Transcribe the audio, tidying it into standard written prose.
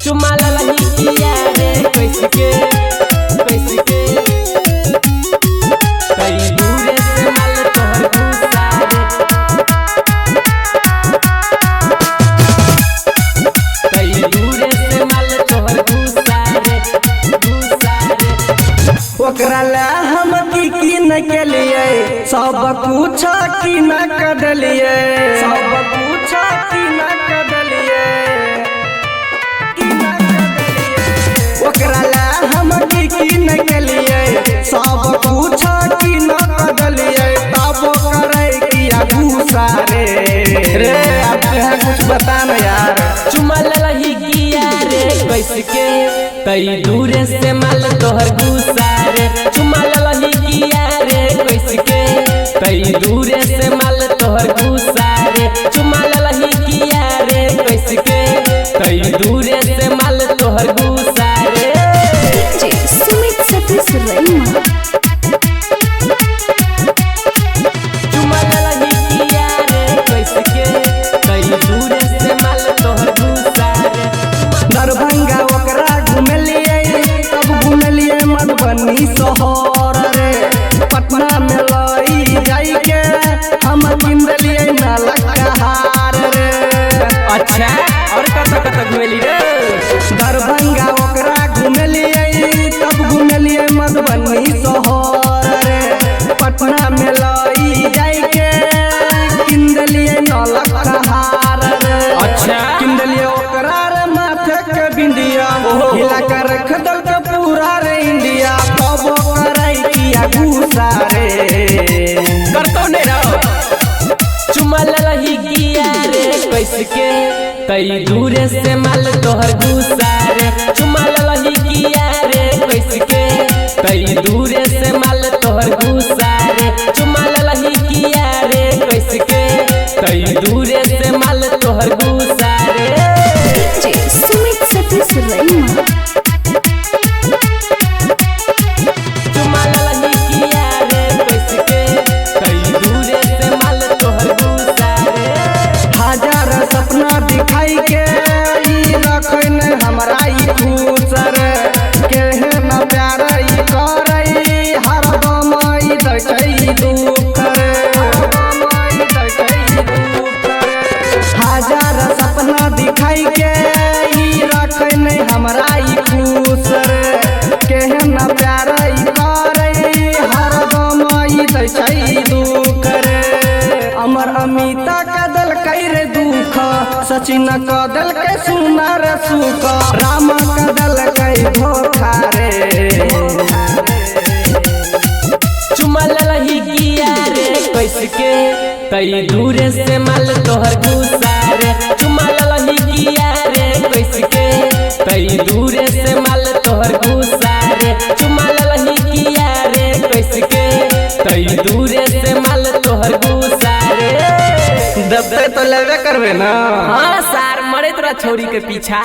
चुमा ललही किया रे कैसे के कई दूरे से माल तोहर गुस्सा रे कई दूरे से माल तोहर गुस्सा रे ओकरा ला हम की न के लिए सब कुछ की न कर लिए सब कुछ की न कर लिए ओकरा ला हम की न के लिए सब कुछ की न कर लिए तब करे किया गुस्सा रे आप कुछ बता ना यार। चुमा ललही किया रे कैसे के कई दूरे से माल तोहर गुस्सा रे चुमा ललही किया रे कैसे के कई दूरे से माल तोहर गुस्सा रे चुमा ललही किया रे कैसे के कई दूरे से माल तोहर गुस्सा रे सुमित सतीश रईमा चुमा ललही किया रे कैसे के कई दूरे से माल तोहर गुस्सा रे दरभंगा ओकरा घुमलिए तब घुमलिए मधुबनी शहर रे पटना में लई जाई के हम किनलिए नालका हार रे। अच्छा और कत घुमेली रे दरभंगा ओकरा घुमलिए तब घुमलिए मधुबनी शहर रे पटना में लई जाई के किनलिए नालका हार रे। अच्छा किनलिए ओकरा रे माथे के बिंदिया हिला कर रख दल के पूरा रे इंडिया तब करे किया गुस्सा रे करतो ने रहो चुमा ललही किया रे कैसे के कई दूरे से माल तोहर गुस्सा रे चुमा ललही किया रे कैसे के कई दूरे से माल तोहर गुस्सा रे चुमा ललही किया रे कैसे के कई दूरे से माल तोहर गुस्सा रे सुमित सतीश रईमा चुमा ललही किया रे कैसे के कई दूरे से माल तोहर गुस्सा रे हजार सपना दिखाई के ई रखे न हमरा ई खुश रे केहे न प्यार ई करे हर दम ई दै दुख रे हजार सपना दिखाई के ई रखे न हमरा ई खुश रे केहे न प्यार ई करे हर दम ई दै दुख रे। अमर अमिता कदल रे दुख सचिन कदल के सुना रे सुख राम कदल के धोखा रे। चुमा ललही किया रे कैसे के कई दूरे से माल तोहर गुस्सा रे चुमा ललही किया रे कैसे के कई दूरे से माल तोहर गुस्सा रे चुमा ललही किया रे कैसे के कई दूरे से माल तोहर गुस्सा रे दबते तो लेवे करवे ना। हाँ सार मरे तोरा छोरी के पीछा।